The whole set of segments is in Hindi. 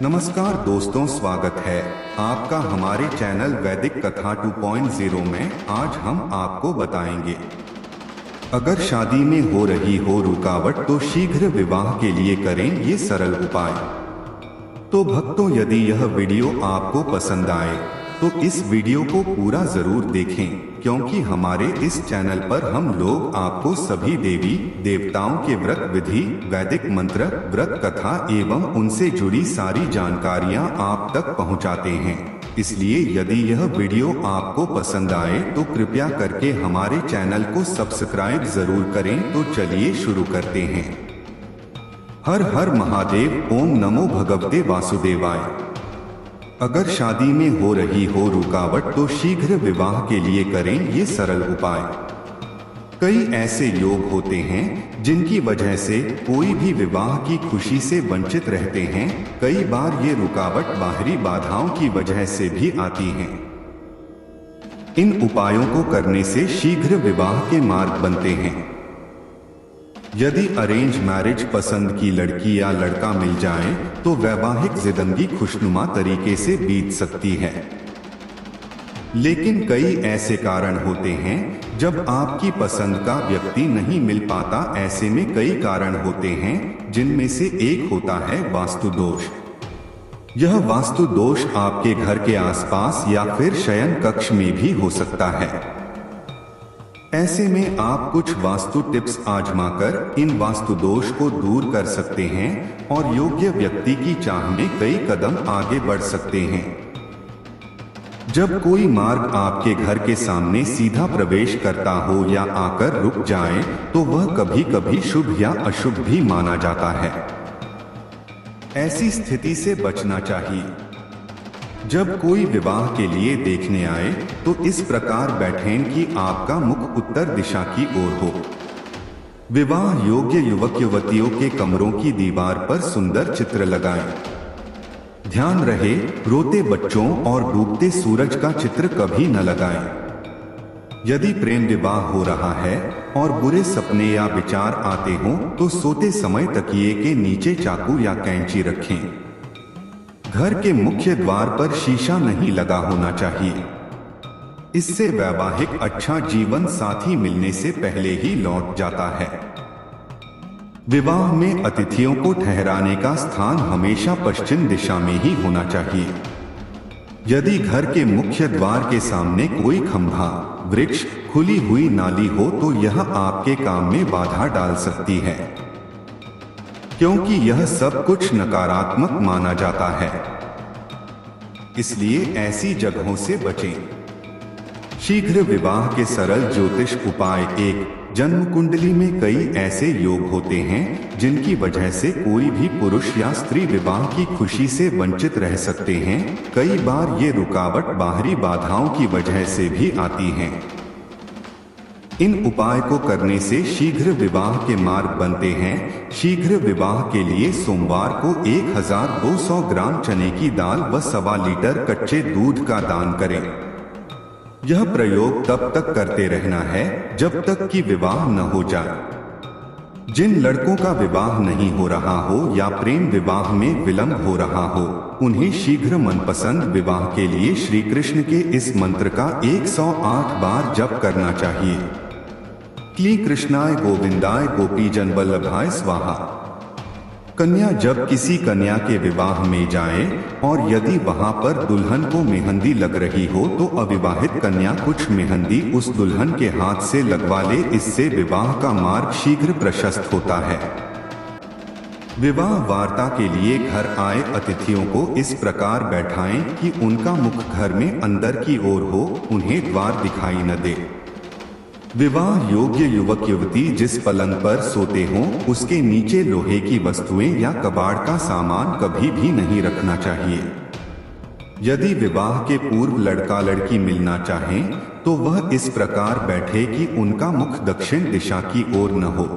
नमस्कार दोस्तों, स्वागत है आपका हमारे चैनल वैदिक कथा 2.0 में। आज हम आपको बताएंगे, अगर शादी में हो रही हो रुकावट तो शीघ्र विवाह के लिए करें ये सरल उपाय। तो भक्तों, यदि यह वीडियो आपको पसंद आए तो इस वीडियो को पूरा जरूर देखें, क्योंकि हमारे इस चैनल पर हम लोग आपको सभी देवी देवताओं के व्रत विधि, वैदिक मंत्र, व्रत कथा एवं उनसे जुड़ी सारी जानकारियां आप तक पहुंचाते हैं। इसलिए यदि यह वीडियो आपको पसंद आए तो कृपया करके हमारे चैनल को सब्सक्राइब जरूर करें। तो चलिए शुरू करते हैं। हर हर महादेव, ओम नमो भगवते वासुदेवाय। अगर शादी में हो रही हो रुकावट तो शीघ्र विवाह के लिए करें ये सरल उपाय। कई ऐसे योग होते हैं जिनकी वजह से कोई भी विवाह की खुशी से वंचित रहते हैं। कई बार ये रुकावट बाहरी बाधाओं की वजह से भी आती हैं। इन उपायों को करने से शीघ्र विवाह के मार्ग बनते हैं। यदि अरेंज मैरिज पसंद की लड़की या लड़का मिल जाए तो वैवाहिक जिंदगी खुशनुमा तरीके से बीत सकती है। लेकिन कई ऐसे कारण होते हैं जब आपकी पसंद का व्यक्ति नहीं मिल पाता। ऐसे में कई कारण होते हैं, जिनमें से एक होता है वास्तु दोष। यह वास्तु दोष आपके घर के आसपास या फिर शयन कक्ष में भी हो सकता है। ऐसे में आप कुछ वास्तु टिप्स आजमाकर इन वास्तु दोष को दूर कर सकते हैं और योग्य व्यक्ति की चाह में कई कदम आगे बढ़ सकते हैं। जब कोई मार्ग आपके घर के सामने सीधा प्रवेश करता हो या आकर रुक जाए तो वह कभी कभी शुभ या अशुभ भी माना जाता है। ऐसी स्थिति से बचना चाहिए। जब कोई विवाह के लिए देखने आए तो इस प्रकार बैठें कि आपका मुख उत्तर दिशा की ओर हो। विवाह योग्य युवक युवतियों के कमरों की दीवार पर सुंदर चित्र लगाएं। ध्यान रहे, रोते बच्चों और डूबते सूरज का चित्र कभी न लगाएं। यदि प्रेम विवाह हो रहा है और बुरे सपने या विचार आते हों तो सोते समय तकिए के नीचे चाकू या कैंची रखें। घर के मुख्य द्वार पर शीशा नहीं लगा होना चाहिए। इससे वैवाहिक अच्छा जीवन साथी मिलने से पहले ही लौट जाता है। विवाह में अतिथियों को ठहराने का स्थान हमेशा पश्चिम दिशा में ही होना चाहिए। यदि घर के मुख्य द्वार के सामने कोई खंभा, वृक्ष, खुली हुई नाली हो तो यह आपके काम में बाधा डाल सकती है, क्योंकि यह सब कुछ नकारात्मक माना जाता है। इसलिए ऐसी जगहों से बचें। शीघ्र विवाह के सरल ज्योतिष उपाय। 1. जन्म कुंडली में कई ऐसे योग होते हैं जिनकी वजह से कोई भी पुरुष या स्त्री विवाह की खुशी से वंचित रह सकते हैं। कई बार ये रुकावट बाहरी बाधाओं की वजह से भी आती हैं। इन उपाय को करने से शीघ्र विवाह के मार्ग बनते हैं। शीघ्र विवाह के लिए सोमवार को 1200 ग्राम चने की दाल व 1.25 लीटर कच्चे दूध का दान करें। यह प्रयोग तब तक करते रहना है जब तक कि विवाह न हो जाए। जिन लड़कों का विवाह नहीं हो रहा हो या प्रेम विवाह में विलंब हो रहा हो, उन्हें शीघ्र मनपसंद विवाह के लिए श्री कृष्ण के इस मंत्र का 108 बार जप करना चाहिए। क्ली कृष्णाय गोविंदाय गोपीजन वल्लभाय स्वाहा। कन्या जब किसी कन्या के विवाह में जाए और यदि वहां पर दुल्हन को मेहंदी लग रही हो तो अविवाहित कन्या कुछ मेहंदी उस दुल्हन के हाथ से लगवा ले। इससे विवाह का मार्ग शीघ्र प्रशस्त होता है। विवाह वार्ता के लिए घर आए अतिथियों को इस प्रकार बैठाएं कि उनका मुख घर में अंदर की ओर हो, उन्हें द्वार दिखाई न दे। विवाह योग्य युवक युवती जिस पलंग पर सोते हों उसके नीचे लोहे की वस्तुएं या कबाड़ का सामान कभी भी नहीं रखना चाहिए। यदि विवाह के पूर्व लड़का लड़की मिलना चाहें तो वह इस प्रकार बैठे कि उनका मुख दक्षिण दिशा की ओर न हो।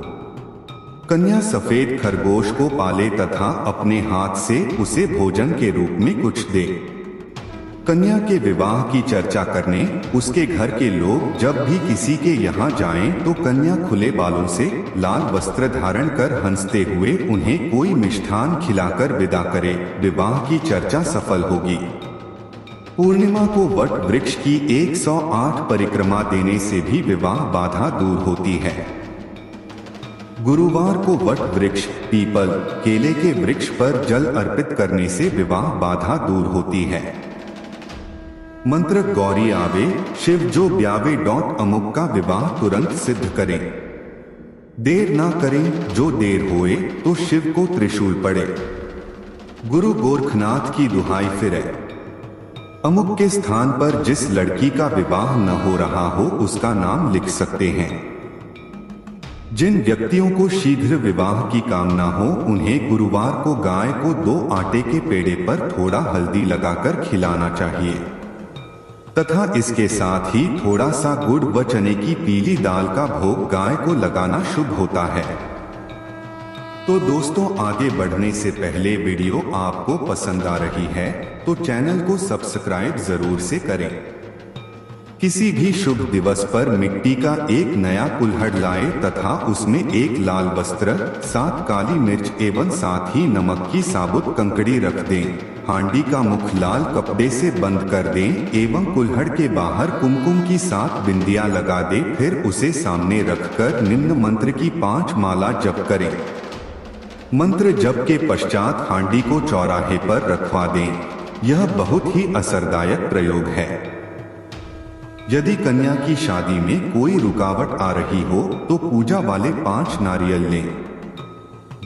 कन्या सफेद खरगोश को पाले तथा अपने हाथ से उसे भोजन के रूप में कुछ दे। कन्या के विवाह की चर्चा करने उसके घर के लोग जब भी किसी के यहाँ जाएं तो कन्या खुले बालों से लाल वस्त्र धारण कर हंसते हुए उन्हें कोई मिष्ठान खिलाकर विदा करे, विवाह की चर्चा सफल होगी। पूर्णिमा को वट वृक्ष की 108 परिक्रमा देने से भी विवाह बाधा दूर होती है। गुरुवार को वट वृक्ष, पीपल, केले के वृक्ष पर जल अर्पित करने से विवाह बाधा दूर होती है। मंत्र गौरी आवे शिव जो ब्यावे .अमुक का विवाह तुरंत सिद्ध करें। देर ना करें, जो देर होए तो शिव को त्रिशूल पड़े। गुरु गोरखनाथ की दुहाई फिरे। अमुक के स्थान पर जिस लड़की का विवाह न हो रहा हो उसका नाम लिख सकते हैं। जिन व्यक्तियों को शीघ्र विवाह की कामना हो उन्हें गुरुवार को गाय को 2 आटे के पेड़े पर थोड़ा हल्दी लगाकर खिलाना चाहिए तथा इसके साथ ही थोड़ा सा गुड़ व चने की पीली दाल का भोग गाय को लगाना शुभ होता है। तो दोस्तों, आगे बढ़ने से पहले वीडियो आपको पसंद आ रही है तो चैनल को सब्सक्राइब जरूर से करें। किसी भी शुभ दिवस पर मिट्टी का एक नया कुल्हड़ लाए तथा उसमें 1 लाल वस्त्र, 7 काली मिर्च एवं साथ ही नमक की साबुत कंकड़ी रख दें। हांडी का मुख लाल कपड़े से बंद कर दें एवं कुल्हड़ के बाहर कुमकुम की 7 बिंदियां लगा दें। फिर उसे सामने रखकर निम्न मंत्र की 5 माला जप करें। मंत्र जप के पश्चात हांडी को चौराहे पर रखवा दें। यह बहुत ही असरदायक प्रयोग है। यदि कन्या की शादी में कोई रुकावट आ रही हो तो पूजा वाले 5 नारियल लें।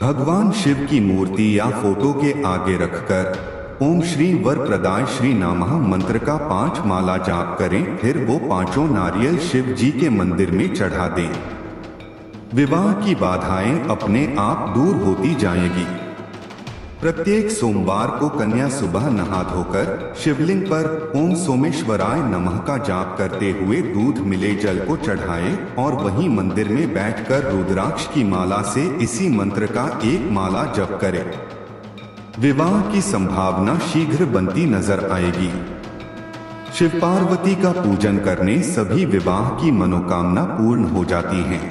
भगवान शिव की मूर्ति या फोटो के आगे रखकर ओम श्री वर प्रदाय श्री नामः मंत्र का 5 माला जाप करें। फिर वो 5 नारियल शिव जी के मंदिर में चढ़ा दें। विवाह की बाधाएं अपने आप दूर होती जाएगी। प्रत्येक सोमवार को कन्या सुबह नहा धोकर शिवलिंग पर ओम सोमेश्वराय नमः का जाप करते हुए दूध मिले जल को चढ़ाए और वहीं मंदिर में बैठकर रुद्राक्ष की माला से इसी मंत्र का 1 माला जप करे। विवाह की संभावना शीघ्र बनती नजर आएगी। शिव पार्वती का पूजन करने सभी विवाह की मनोकामना पूर्ण हो जाती है।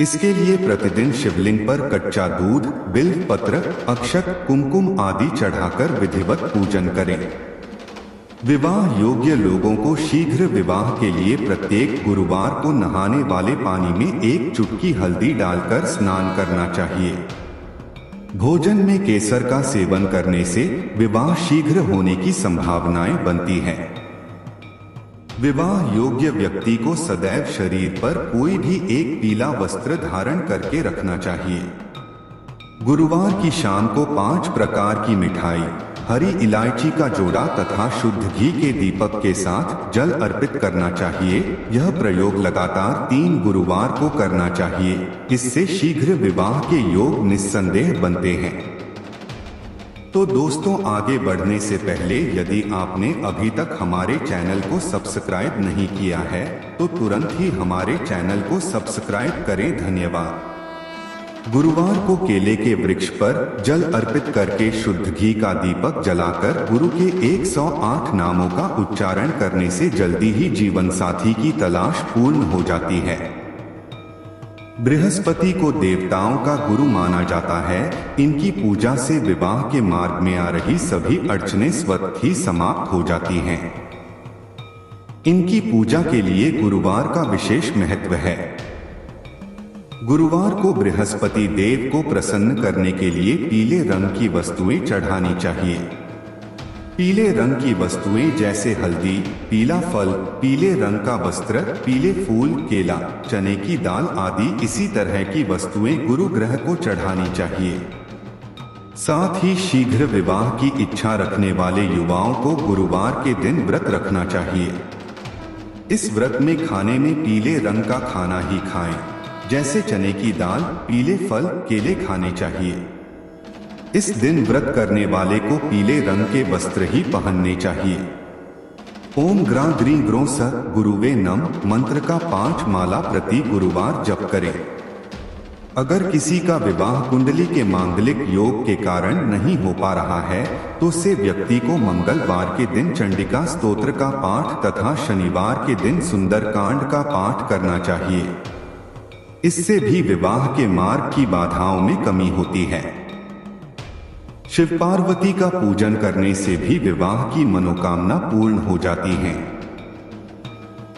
इसके लिए प्रतिदिन शिवलिंग पर कच्चा दूध, बिल्व पत्र, अक्षत, कुमकुम आदि चढ़ाकर विधिवत पूजन करें। विवाह योग्य लोगों को शीघ्र विवाह के लिए प्रत्येक गुरुवार को नहाने वाले पानी में 1 चुटकी हल्दी डालकर स्नान करना चाहिए। भोजन में केसर का सेवन करने से विवाह शीघ्र होने की संभावनाएं बनती हैं। विवाह योग्य व्यक्ति को सदैव शरीर पर कोई भी एक पीला वस्त्र धारण करके रखना चाहिए। गुरुवार की शाम को 5 प्रकार की मिठाई, हरी इलायची का जोड़ा तथा शुद्ध घी के दीपक के साथ जल अर्पित करना चाहिए। यह प्रयोग लगातार 3 गुरुवार को करना चाहिए। इससे शीघ्र विवाह के योग निस्संदेह बनते हैं। तो दोस्तों, आगे बढ़ने से पहले यदि आपने अभी तक हमारे चैनल को सब्सक्राइब नहीं किया है तो तुरंत ही हमारे चैनल को सब्सक्राइब करें। धन्यवाद। गुरुवार को केले के वृक्ष पर जल अर्पित करके शुद्ध घी का दीपक जलाकर गुरु के 108 नामों का उच्चारण करने से जल्दी ही जीवन साथी की तलाश पूर्ण हो जाती है। बृहस्पति को देवताओं का गुरु माना जाता है। इनकी पूजा से विवाह के मार्ग में आ रही सभी अड़चनें स्वतः ही समाप्त हो जाती हैं। इनकी पूजा के लिए गुरुवार का विशेष महत्व है। गुरुवार को बृहस्पति देव को प्रसन्न करने के लिए पीले रंग की वस्तुएं चढ़ानी चाहिए। पीले रंग की वस्तुएं जैसे हल्दी, पीला फल, पीले रंग का वस्त्र, पीले फूल, केला, चने की दाल आदि इसी तरह की वस्तुएं गुरु ग्रह को चढ़ानी चाहिए। साथ ही शीघ्र विवाह की इच्छा रखने वाले युवाओं को गुरुवार के दिन व्रत रखना चाहिए। इस व्रत में खाने में पीले रंग का खाना ही खाएं, जैसे चने की दाल, पीले फल, केले खाने चाहिए। इस दिन व्रत करने वाले को पीले रंग के वस्त्र ही पहनने चाहिए। ओम ग्रां द्री ग्रों स गुरुवे नम मंत्र का 5 माला प्रति गुरुवार जप करें। अगर किसी का विवाह कुंडली के मांगलिक योग के कारण नहीं हो पा रहा है तो से व्यक्ति को मंगलवार के दिन चंडिका स्तोत्र का पाठ तथा शनिवार के दिन सुंदरकांड का पाठ करना चाहिए। इससे भी विवाह के मार्ग की बाधाओं में कमी होती है। शिव पार्वती का पूजन करने से भी विवाह की मनोकामना पूर्ण हो जाती है।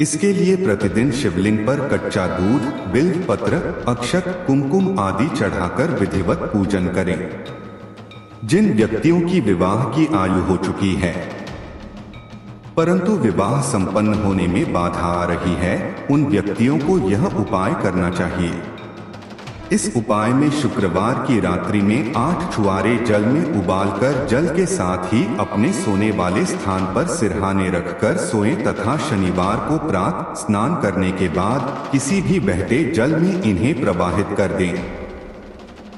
इसके लिए प्रतिदिन शिवलिंग पर कच्चा दूध, बिल्व पत्र, अक्षत, कुमकुम आदि चढ़ाकर विधिवत पूजन करें। जिन व्यक्तियों की विवाह की आयु हो चुकी है परंतु विवाह संपन्न होने में बाधा आ रही है, उन व्यक्तियों को यह उपाय करना चाहिए। इस उपाय में शुक्रवार की रात्रि में 8 छुआरे जल में उबालकर जल के साथ ही अपने सोने वाले स्थान पर सिरहाने रखकर सोएं तथा शनिवार को प्रातः स्नान करने के बाद किसी भी बहते जल में इन्हें प्रवाहित कर दें।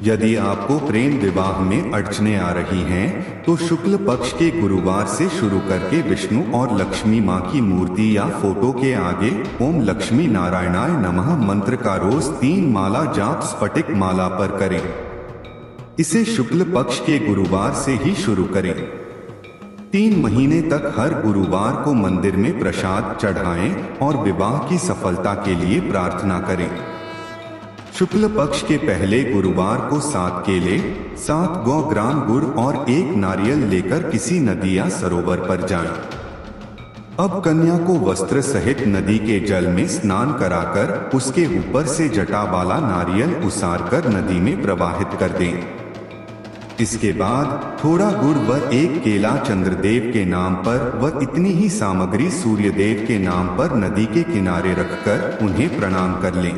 यदि आपको प्रेम विवाह में अड़चने आ रही हैं, तो शुक्ल पक्ष के गुरुवार से शुरू करके विष्णु और लक्ष्मी माँ की मूर्ति या फोटो के आगे ओम लक्ष्मी नारायणाय नमः मंत्र का रोज 3 माला जाप स्फटिक माला पर करें। इसे शुक्ल पक्ष के गुरुवार से ही शुरू करें। 3 महीने तक हर गुरुवार को मंदिर में प्रसाद चढ़ाएं और विवाह की सफलता के लिए प्रार्थना करें। शुक्ल पक्ष के पहले गुरुवार को 7 केले, 7 गौ ग्राम गुड़ और 1 नारियल लेकर किसी नदी या सरोवर पर जाएं। अब कन्या को वस्त्र सहित नदी के जल में स्नान कराकर उसके ऊपर से जटा वाला नारियल उसारकर नदी में प्रवाहित कर दें। इसके बाद थोड़ा गुड़ व 1 केला चंद्रदेव के नाम पर व इतनी ही सामग्री सूर्यदेव के नाम पर नदी के किनारे रखकर उन्हें प्रणाम कर लें।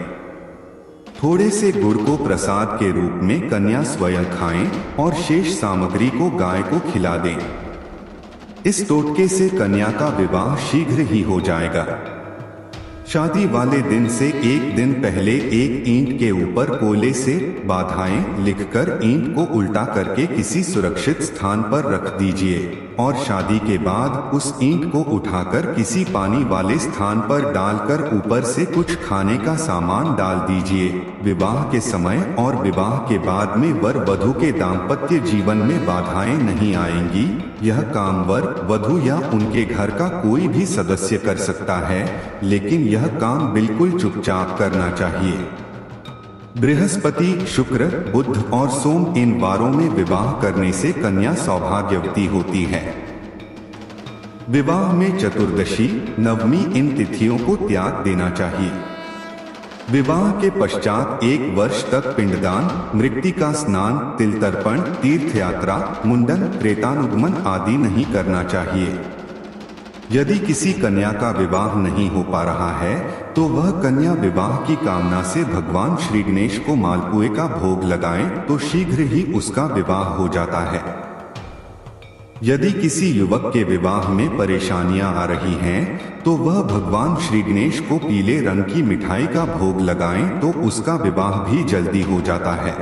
थोड़े से गुड़ को प्रसाद के रूप में कन्या स्वयं खाएं और शेष सामग्री को गाय को खिला दें। इस टोटके से कन्या का विवाह शीघ्र ही हो जाएगा। शादी वाले दिन से 1 दिन पहले एक ईंट के ऊपर कोयले से बाधाएं लिखकर ईंट को उल्टा करके किसी सुरक्षित स्थान पर रख दीजिए और शादी के बाद उस ईंट को उठाकर किसी पानी वाले स्थान पर डालकर ऊपर से कुछ खाने का सामान डाल दीजिए। विवाह के समय और विवाह के बाद में वर वधू के दाम्पत्य जीवन में बाधाएं नहीं आएंगी। यह काम वर वधू या उनके घर का कोई भी सदस्य कर सकता है, लेकिन यह काम बिल्कुल चुपचाप करना चाहिए। बृहस्पति, शुक्र, बुध और सोम इन वारों में विवाह करने से कन्या सौभाग्यवती होती है। विवाह में चतुर्दशी, नवमी इन तिथियों को त्याग देना चाहिए। विवाह के पश्चात 1 वर्ष तक पिंडदान, मृत्तिका स्नान, तिल तर्पण, तीर्थ यात्रा, मुंडन, प्रेतानुगमन आदि नहीं करना चाहिए। यदि किसी कन्या का विवाह नहीं हो पा रहा है तो वह कन्या विवाह की कामना से भगवान श्री गणेश को मालपुए का भोग लगाएं तो शीघ्र ही उसका विवाह हो जाता है। यदि किसी युवक के विवाह में परेशानियां आ रही हैं तो वह भगवान श्री गणेश को पीले रंग की मिठाई का भोग लगाएं तो उसका विवाह भी जल्दी हो जाता है।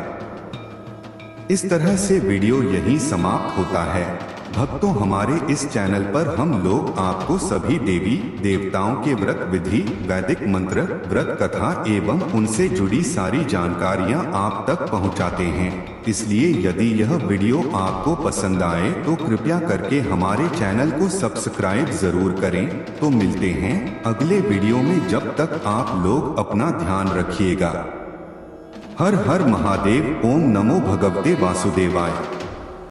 इस तरह से वीडियो यहीं समाप्त होता है। भक्तों, हमारे इस चैनल पर हम लोग आपको सभी देवी देवताओं के व्रत विधि, वैदिक मंत्र, व्रत कथा एवं उनसे जुड़ी सारी जानकारियां आप तक पहुंचाते हैं। इसलिए यदि यह वीडियो आपको पसंद आए तो कृपया करके हमारे चैनल को सब्सक्राइब जरूर करें। तो मिलते हैं अगले वीडियो में, जब तक आप लोग अपना ध्यान रखिएगा। हर हर महादेव। ओम नमो भगवते वासुदेवाय।